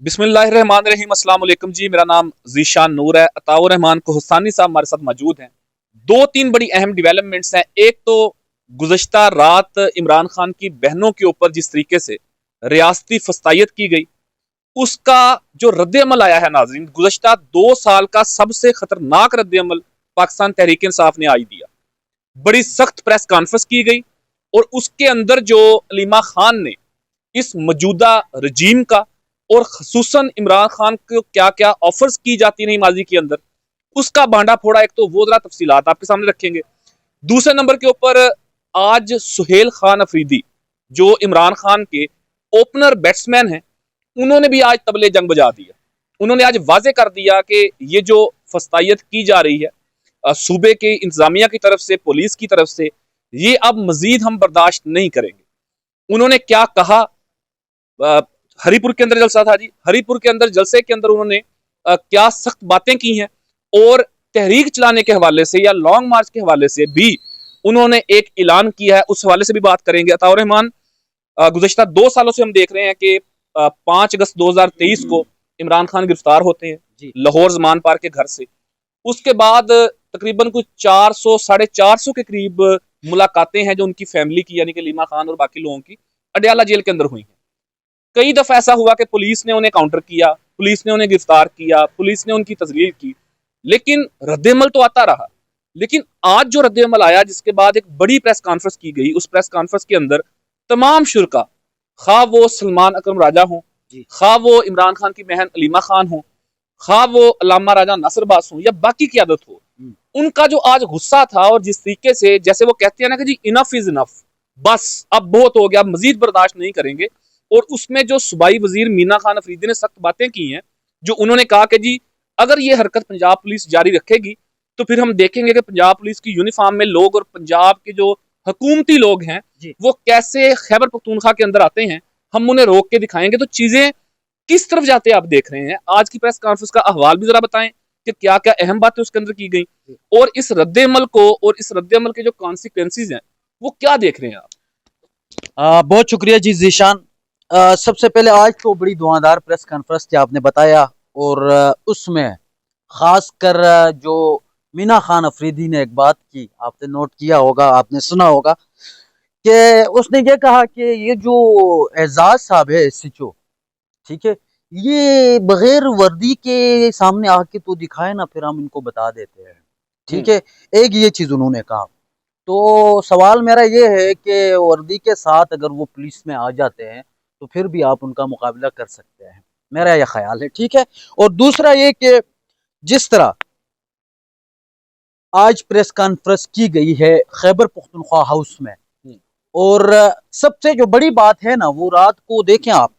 बिस्मिल्लाहिर्रहमानिर्रहीम। अस्सलाम वालेकुम जी, मेरा नाम ज़ीशान नूर है। अताउर रहमान कोहसानी साहब हमारे साथ मौजूद हैं। दो तीन बड़ी अहम डेवलपमेंट्स हैं। एक तो गुज़श्ता रात इमरान खान की बहनों के ऊपर जिस तरीके से रियासती फस्तायत की गई, उसका जो रद्द-ए-अमल आया है नाज़रीन, गुज़श्ता 2 साल का सबसे खतरनाक रद्द-ए-अमल पाकिस्तान तहरीक इंसाफ ने आज दिया। बड़ी सख्त प्रेस कॉन्फ्रेंस की गई और उसके अंदर जो अलीमा खान ने इस मौजूदा रजीम का और खसूसन इमरान खान को क्या क्या ऑफर्स की जाती रही माजी के अंदर, उसका भांडा फोड़ा। एक तो वो जरा तफसीलात आपके सामने रखेंगे। दूसरे नंबर के ऊपर आज सुहेल खान अफरीदी जो इमरान खान के ओपनर बैट्समैन हैं, उन्होंने भी आज तबले जंग बजा दिया। उन्होंने आज वाजे कर दिया कि ये जो फस्तायत की जा रही है सूबे के इंतजामिया की तरफ से, पुलिस की तरफ से, ये अब मजीद हम बर्दाश्त नहीं करेंगे। उन्होंने क्या कहा? हरीपुर के अंदर जलसा था जी, हरीपुर के अंदर जलसे के अंदर उन्होंने क्या सख्त बातें की हैं और तहरीक चलाने के हवाले से या लॉन्ग मार्च के हवाले से भी उन्होंने एक ऐलान किया है। उस हवाले से भी बात करेंगे। अताउर रहमान, गुज़श्ता 2 सालों से हम देख रहे हैं कि 5 अगस्त 2023 को इमरान खान गिरफ्तार होते हैं लाहौर जमान पार्क के घर से। उसके बाद तकरीबन कुछ 400 450 के करीब मुलाकातें हैं जो उनकी फैमिली की, यानी कि लीमा खान और बाकी लोगों की, अडयाला जेल के अंदर हुई हैं। कई दफा ऐसा हुआ कि पुलिस ने उन्हें काउंटर किया, पुलिस ने उन्हें गिरफ्तार किया, पुलिस ने उनकी तस्लील की, लेकिन रद्द-ए-अमल तो आता रहा। लेकिन आज जो रद्द-ए-अमल आया, जिसके बाद एक बड़ी प्रेस कॉन्फ्रेंस की गई, उस प्रेस कॉन्फ्रेंस के अंदर तमाम शुरका, खा वो सलमान अकरम राजा हो, खा वो इमरान खान की बहन अलीमा खान हो, खा वो अल्लामा राजा नासिर बास हो या बाकी क़यादत हो, उनका जो आज गुस्सा था और जिस तरीके से, जैसे वो कहते हैं ना कि जी इनफ इज इनफ, बस अब बहुत हो गया, मजीद बर्दाश्त नहीं करेंगे। और उसमें जो सूबाई वजीर मीना खान अफरीदी ने सख्त बातें की हैं, जो उन्होंने कहा कि जी अगर ये हरकत पंजाब पुलिस जारी रखेगी तो फिर हम देखेंगे कि पंजाब पुलिस की यूनिफॉर्म में लोग और पंजाब के जो हुकूमती लोग हैं वो कैसे खैबर पख्तूनख्वा के अंदर आते हैं, हम उन्हें रोक के दिखाएंगे। तो चीजें किस तरफ जाते हैं आप देख रहे हैं। आज की प्रेस कॉन्फ्रेंस का अहवाल भी जरा बताएं कि क्या क्या अहम बातें उसके अंदर की गई और इस रद्द-ए-अमल को और इस रद्द-ए-अमल के जो कॉन्सिक्वेंसेज हैं वो क्या देख रहे हैं आप? बहुत शुक्रिया जी ज़ीशान। सबसे पहले आज तो बड़ी धुआंधार प्रेस कॉन्फ्रेंस थी, आपने बताया, और उसमें खास कर जो मीना खान अफरीदी ने एक बात की, आपने नोट किया होगा, आपने सुना होगा कि उसने ये कहा कि ये जो एजाज साहब है एसएचओ, ठीक है, ये बगैर वर्दी के सामने आके तो दिखाए ना, फिर हम इनको बता देते हैं, ठीक है। एक ये चीज उन्होंने कहा। तो सवाल मेरा ये है कि वर्दी के साथ अगर वो पुलिस में आ जाते हैं तो फिर भी आप उनका मुकाबला कर सकते हैं, मेरा यह ख्याल है, ठीक है। और दूसरा ये कि जिस तरह आज प्रेस कॉन्फ्रेंस की गई है खैबर पख्तूनख्वा हाउस में, और सबसे जो बड़ी बात है ना, वो रात को देखें आप,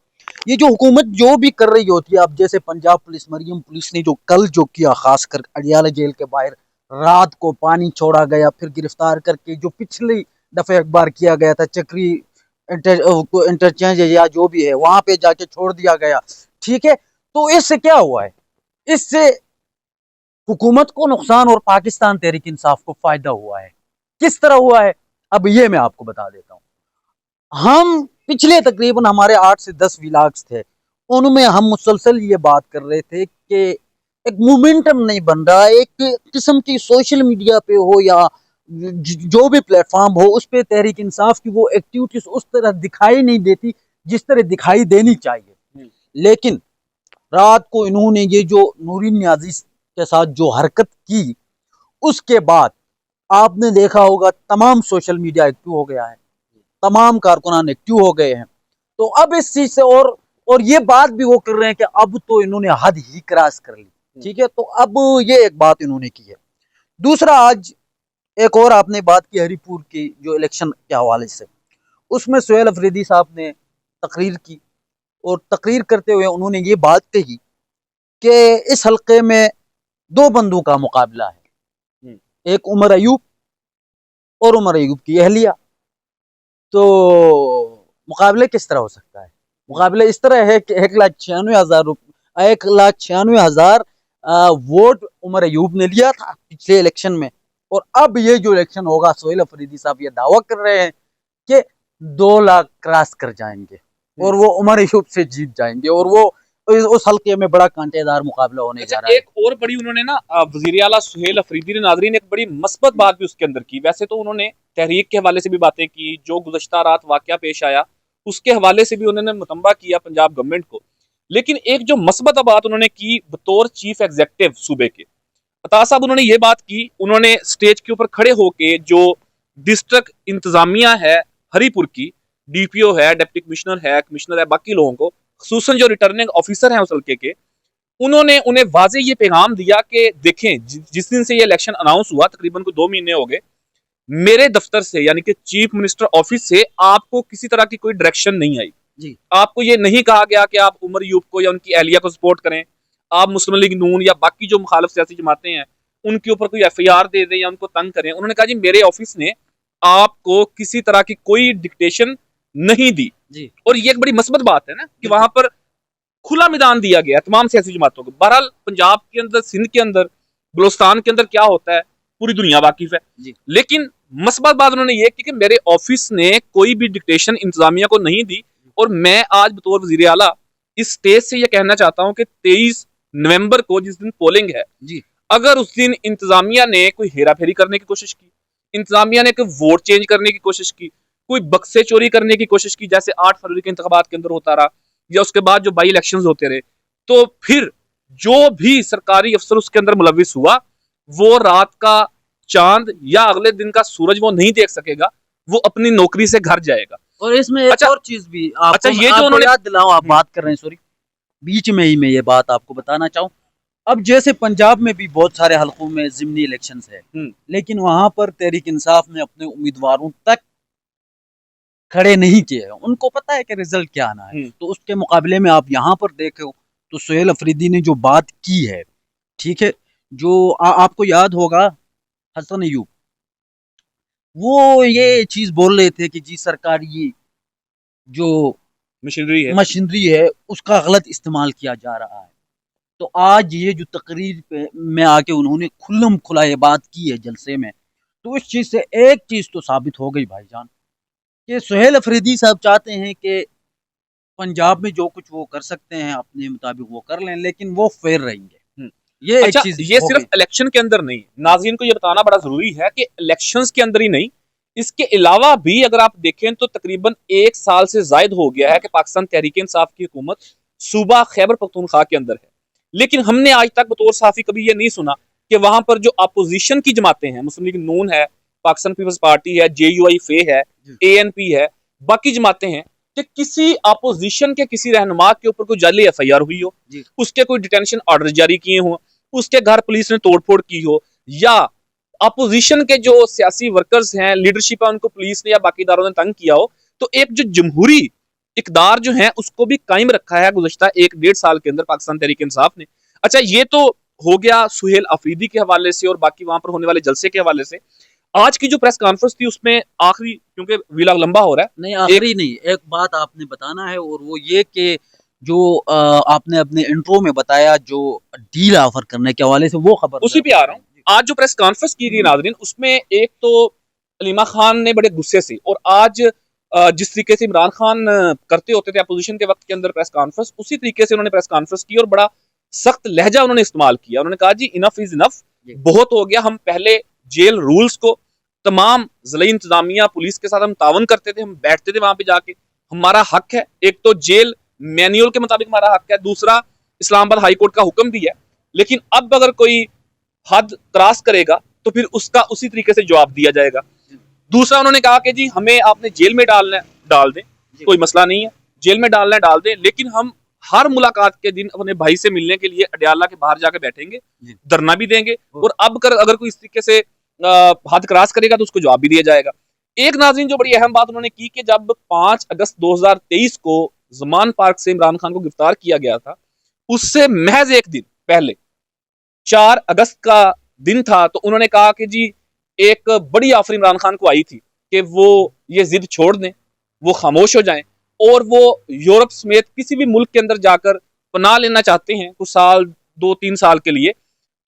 ये जो हुकूमत जो भी कर रही होती है, अब जैसे पंजाब पुलिस, मरियम पुलिस ने जो कल जो किया, खासकर अडियाला जेल के बाहर रात को पानी छोड़ा गया, फिर गिरफ्तार करके जो पिछली दफे अखबार किया गया था चक्री इंटरचेंज या जो भी है, वहां पे जाके छोड़ दिया गया, ठीक है। तो इससे क्या हुआ है? इससे हुकूमत को नुकसान और पाकिस्तान तहरीक इंसाफ को फायदा हुआ है। किस तरह हुआ है, अब ये मैं आपको बता देता हूँ। हम पिछले तकरीबन हमारे 8 से 10 व्लॉग्स थे, उनमें हम मुसलसल ये बात कर रहे थे कि एक मोमेंटम नहीं बन रहा, एक किस्म की सोशल मीडिया पे हो या जो भी प्लेटफॉर्म हो, उस पर तहरीक इंसाफ की वो एक्टिविटीज उस तरह दिखाई नहीं देती जिस तरह दिखाई देनी चाहिए। लेकिन रात को इन्होंने ये जो नूरीन नियाजी के साथ जो हरकत की, उसके बाद आपने देखा होगा तमाम सोशल मीडिया एक्टिव हो गया है, तमाम कारकुनान एक्टिव हो गए हैं। तो अब इस चीज से और ये बात भी वो कर रहे हैं कि अब तो इन्होंने हद ही क्रॉस कर ली, ठीक है। तो अब ये एक बात इन्होंने की है। दूसरा, आज एक और आपने बात की हरीपुर की जो इलेक्शन के हवाले से, उसमें सुहेल अफरीदी साहब ने तकरीर की, और तकरीर करते हुए उन्होंने ये बात कही कि इस हल्के में 2 बंदों का मुकाबला है, एक उमर अयूब और उमर अयूब की अहलिया। तो मुकाबले किस तरह हो सकता है? मुकाबले इस तरह है कि 1,96,000 वोट उमर अयूब ने लिया था पिछले इलेक्शन में, और अब ये जो इलेक्शन होगा, सुहेल अफरीदी साहब ये दावा कर रहे हैं कि 2 लाख क्रॉस कर जाएंगे और वो उमर अयूब से जीत जाएंगे, और वो उस हल्के में बड़ा कांटेदार मुकाबला होने जा अच्छा, रहा है। एक और बड़ी उन्होंने ना वजीर आला सुहेल अफरीदी ने नाजरीन एक बड़ी मस्बत बात भी उसके अंदर की। वैसे तो उन्होंने तहरीक के हवाले से भी बातें की, जो गुज़श्ता रात वाकया पेश आया उसके हवाले से भी उन्होंने मुतंबा किया पंजाब गवर्नमेंट को। लेकिन एक जो मस्बत बात उन्होंने की बतौर चीफ एग्जीक्यूटिव सूबे के, अता साहब, उन्होंने ये बात की, उन्होंने स्टेज के ऊपर खड़े होके जो डिस्ट्रिक्ट इंतजामिया है हरीपुर की, डीपीओ है, डिप्टी कमिश्नर है, बाकी लोगों को, खसूसन जो रिटर्निंग ऑफिसर हैं उस हल्के के, उन्होंने उन्हें वाजे ये पैगाम दिया कि देखें, जिस दिन से ये इलेक्शन अनाउंस हुआ तकरीबन को 2 महीने हो गए, मेरे दफ्तर से यानी कि चीफ मिनिस्टर ऑफिस से आपको किसी तरह की कोई डायरेक्शन नहीं आई जी। आपको ये नहीं कहा गया कि आप उमर यूब को या उनकी एहलिया को सपोर्ट करें, आप मुस्लिम लीग नून या बाकी जो मुखालिफ सियासी जमातें हैं उनके ऊपर कोई एफआईआर दे दें या उनको तंग करें। उन्होंने कहा जी मेरे ऑफिस ने आपको किसी तरह की कोई डिक्टेशन नहीं दी जी। और ये एक बड़ी मस्बत बात है ना कि वहां पर खुला मैदान दिया गया तमाम सियासी जमातों को। बहरहाल पंजाब के अंदर, सिंध के अंदर, बलोचिस्तान के अंदर क्या होता है पूरी दुनिया वाकिफ है जी। लेकिन मस्बत बात उन्होंने ये की कि मेरे ऑफिस ने कोई भी डिक्टेशन इंतजामिया को नहीं दी और मैं आज बतौर वजीर आला इस स्टेज से ये कहना चाहता हूं कि 23 नवंबर को जिस दिन पोलिंग है जी। अगर उस दिन इंतजामिया ने कोई हेरा फेरी करने की कोशिश की, इंतजामिया ने कोई वोट चेंज करने की कोशिश की, कोई बक्से चोरी करने की कोशिश की जैसे 8 फरवरी के इंतखाबात के अंदर होता रहा या उसके बाद जो बाई इलेक्शंस होते रहे, तो फिर जो भी सरकारी अफसर उसके अंदर मुलविस हुआ वो रात का चांद या अगले दिन का सूरज वो नहीं देख सकेगा, वो अपनी नौकरी से घर जाएगा। और इसमें एक अच्छा, और चीज भी आपको, अच्छा, ये जो आपको उन्होंने याद दिलाऊं, आप बात कर रहे हैं, सॉरी बीच में ही मैं ये बात आपको बताना चाहूँ। अब जैसे पंजाब में भी बहुत सारे हलकों में जिमनी इलेक्शंस है, लेकिन वहां पर तहरीक इंसाफ ने अपने उम्मीदवारों तक खड़े नहीं किए हैं, उनको पता है कि रिजल्ट क्या आना है। तो उसके मुकाबले में आप यहाँ पर देखो तो सुहेल अफरीदी ने जो बात की है, ठीक है, जो आपको याद होगा हसन अयूब, वो ये चीज बोल रहे थे कि जी सरकार ये जो मशीनरी है उसका गलत इस्तेमाल किया जा रहा है। तो आज ये जो तकरीर पे में आके उन्होंने खुल्लम खुला ये बात की है जलसे में, तो इस चीज से एक चीज तो साबित हो गई भाईजान कि सुहेल अफरीदी साहब चाहते हैं कि पंजाब में जो कुछ वो कर सकते हैं अपने मुताबिक वो कर लें, लेकिन वो फेयर रहेंगे। ये अच्छा, एक चीज ये सिर्फ इलेक्शन के अंदर नहीं, नाज़रीन को ये बताना बड़ा जरूरी है कि इलेक्शंस के अंदर ही नहीं, इसके अलावा भी अगर आप देखें तो तकरीबन 1 साल से जायद हो गया है कि पाकिस्तान तहरीक इंसाफ की हुकूमत सूबा खैबर पख्तूनख्वा के अंदर है, लेकिन हमने आज तक बतौर साफी कभी ये नहीं सुना कि वहां पर जो अपोजिशन की जमातें हैं, मुस्लिम लीग नून है, पाकिस्तान पीपल्स पार्टी है, JUI है, ANP है, बाकी जमातें हैं, कि किसी अपोजिशन के किसी रहनुमा के ऊपर कोई जाली FIR हुई हो, उसके कोई डिटेंशन ऑर्डर जारी किए हों, उसके घर पुलिस ने तोड़फोड़ की हो, या अपोजिशन के जो सियासी वर्कर्स हैं, लीडरशिप है, उनको पुलिस ने या बाकी इदारों ने तंग किया हो, तो एक जो जमहूरी इकदार जो है उसको भी कायम रखा है गुज़श्ता 1-1.5 साल के अंदर पाकिस्तान तहरीक इंसाफ ने। अच्छा, ये तो हो गया सुहेल अफरीदी के हवाले से और बाकी वहां पर होने वाले जलसे के हवाले से। आज की जो प्रेस कॉन्फ्रेंस थी उसमें आखिरी, क्योंकि वीलॉग लंबा हो रहा है, नहीं आखिरी नहीं, एक बात आपने बताना है और वो ये कि जो आपने अपने इंट्रो में बताया जो डील ऑफर करने के हवाले से, वो खबर उसी पे आ रहा हूँ। आज जो प्रेस कॉन्फ्रेंस की गई नाज़रीन, उसमें एक तो अलीमा खान ने बड़े गुस्से से, और आज जिस तरीके से इमरान खान करते होते थे अपोजिशन के वक्त के अंदर प्रेस कॉन्फ्रेंस, उसी तरीके से उन्होंने प्रेस कॉन्फ्रेंस की और बड़ा सख्त लहजा उन्होंने इस्तेमाल किया। उन्होंने कहा जी इनफ इज इनफ, बहुत हो गया, हम पहले जेल रूल्स को तमाम ज़िला इंतजामिया पुलिस के साथ हम तावन करते थे, हम बैठते थे वहां पे जाके, हमारा हक है, एक तो जेल मैनुअल के मुताबिक हमारा हक है, दूसरा इस्लामाबाद हाई कोर्ट का हुक्म भी है, लेकिन अब अगर कोई हद क्रॉस करेगा तो फिर उसका उसी तरीके से जवाब दिया जाएगा। दूसरा उन्होंने कहा कि जी हमें आपने जेल में डालना है डाल दें, कोई मसला नहीं है, जेल में डालना है डाल दें, लेकिन हम हर मुलाकात के दिन अपने भाई से मिलने के लिए अडयाला के बाहर जाकर बैठेंगे, धरना भी देंगे, और अब अगर कोई इस तरीके से हद क्रॉस करेगा तो उसको जवाब भी दिया जाएगा। एक नाज़रीन जो बड़ी अहम बात उन्होंने की कि जब 5 अगस्त 2023 को ज़मान पार्क से इमरान खान को गिरफ्तार किया गया था, उससे महज एक दिन पहले 4 अगस्त का दिन था, तो उन्होंने कहा कि जी एक बड़ी ऑफर इमरान खान को आई थी कि वो ये जिद छोड़ दें, वो खामोश हो जाएं, और वो यूरोप समेत किसी भी मुल्क के अंदर जाकर पनाह लेना चाहते हैं कुछ साल, 2-3 साल के लिए,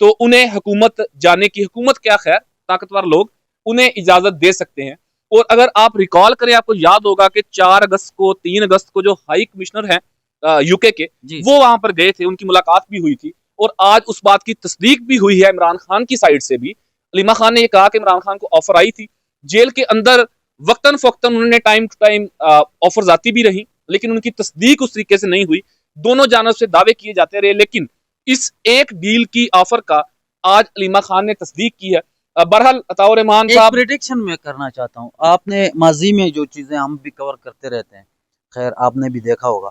तो उन्हें हुकूमत जाने की, हुकूमत क्या खैर ताकतवर लोग उन्हें इजाजत दे सकते हैं। और अगर आप रिकॉल करें, आपको याद होगा कि 4 अगस्त को 3 अगस्त को जो हाई कमिश्नर हैं यूके के, वो वहां पर गए थे, उनकी मुलाकात भी हुई थी और आज उस बात की तस्दीक भी हुई है इमरान खान की साइड से भी। अलीमा खान ने यह कहा कि इमरान खान को ऑफर आई थी जेल के अंदर, वक्तन फक्तन उन्होंने टाइम टू टाइम ऑफर्स आती भी रही, लेकिन उनकी तस्दीक उस तरीके से नहीं हुई। दोनों जानब से दावे किए जाते रहे, लेकिन इस एक डील की ऑफर का आज अलीमा खान ने तस्दीक की है। बहरहाल अताउर रहमान एक साहब, प्रेडिक्शन मैं करना चाहता हूँ। आपने माजी में जो चीजें हम भी कवर करते रहते हैं, खैर आपने भी देखा होगा।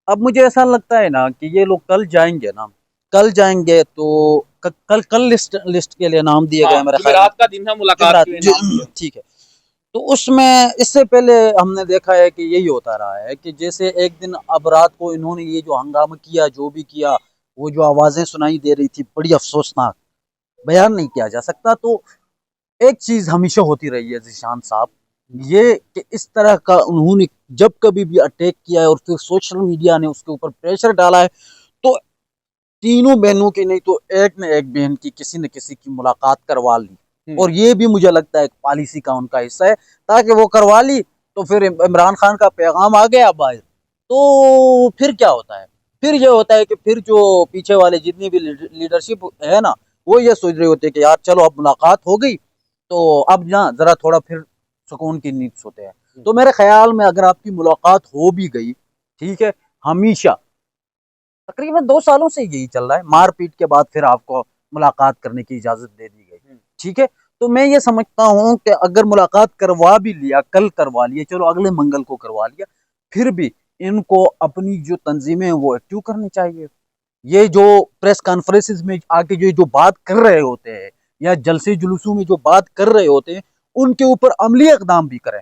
अब मुझे ऐसा लगता है ना कि ये लोग कल जाएंगे ना, कल जाएंगे तो कल लिस्ट के लिए नाम दिए गए मेरे ख्याल जुमेरात का दिन है, मुलाकात जुमेरात, के लिए नाम दिया। ठीक है। तो उसमें इससे पहले हमने देखा है कि यही होता रहा है कि जैसे एक दिन अब रात को इन्होंने ये जो हंगामा किया, जो भी किया, वो जो आवाजें सुनाई दे रही थी बड़ी अफसोसनाक, बयान नहीं किया जा सकता। तो एक चीज हमेशा होती रही है जीशान साहब, ये कि इस तरह का उन्होंने जब कभी भी अटैक किया है और फिर सोशल मीडिया ने उसके ऊपर प्रेशर डाला है, तो तीनों बहनों की नहीं तो एक न एक बहन की किसी न किसी की मुलाकात करवा ली। और ये भी मुझे लगता है एक पॉलिसी का उनका हिस्सा है, ताकि वो करवा ली तो फिर इमरान खान का पैगाम आ गया बाहर। तो फिर क्या होता है, फिर ये होता है कि फिर जो पीछे वाले जितनी भी लीडरशिप है ना, वो ये सोच रहे होते हैं कि यार चलो अब मुलाकात हो गई तो अब ना जरा थोड़ा फिर सुकून की नींद सोते हैं। तो मेरे ख्याल में अगर आपकी मुलाकात हो भी गई, ठीक है, हमेशा तकरीबन 2 सालों से यही चल रहा है, मारपीट के बाद फिर आपको मुलाकात करने की इजाजत दे दी गई, ठीक है। तो मैं ये समझता हूँ कि अगर मुलाकात करवा भी लिया, कल करवा लिया, चलो अगले मंगल को करवा लिया, फिर भी इनको अपनी जो तंजीमें हैं वो एक्टिव करनी चाहिए। ये जो प्रेस कॉन्फ्रेंसिस में आके जो बात कर रहे होते हैं या जलसे जुलूसों में जो बात कर रहे होते हैं, उनके ऊपर अमली इकदाम भी करें,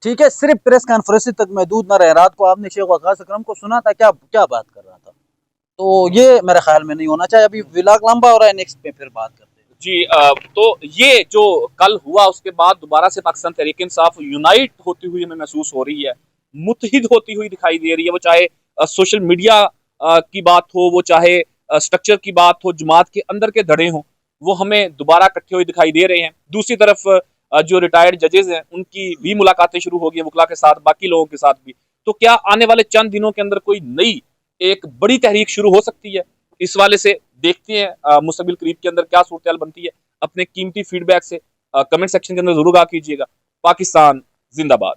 ठीक है। सिर्फ प्रेस कॉन्फ्रेंसिस तक महदूद न रहे। रात को आपने शेख वकास अकरम को सुना था, क्या क्या बात कर रहा था। तो ये मेरे ख्याल में नहीं होना चाहिए। अभी व्लॉग लंबा हो रहा है, नेक्स्ट पे फिर बात करते हैं जी। तो ये जो कल हुआ उसके बाद दोबारा से पाकिस्तान तहरीक इंसाफ यूनाइट होती हुई हमें महसूस हो रही है, मुत्तहिद होती हुई दिखाई दे रही है। वो चाहे सोशल मीडिया की बात हो, वो चाहे स्ट्रक्चर की बात हो, जमात के अंदर के धड़े हों, वो हमें दोबारा इकट्ठे हुए दिखाई दे रहे हैं। दूसरी तरफ जो रिटायर्ड जजेस हैं उनकी भी मुलाकातें शुरू हो गई वकला के साथ, बाकी लोगों के साथ भी। तो क्या आने वाले चंद दिनों के अंदर कोई नई एक बड़ी तहरीक शुरू हो सकती है? इस वाले से देखते हैं मुस्तकबिल करीब के अंदर क्या सूरत बनती है। अपने कीमती फीडबैक से कमेंट सेक्शन के अंदर जरूर आगा कीजिएगा। पाकिस्तान जिंदाबाद।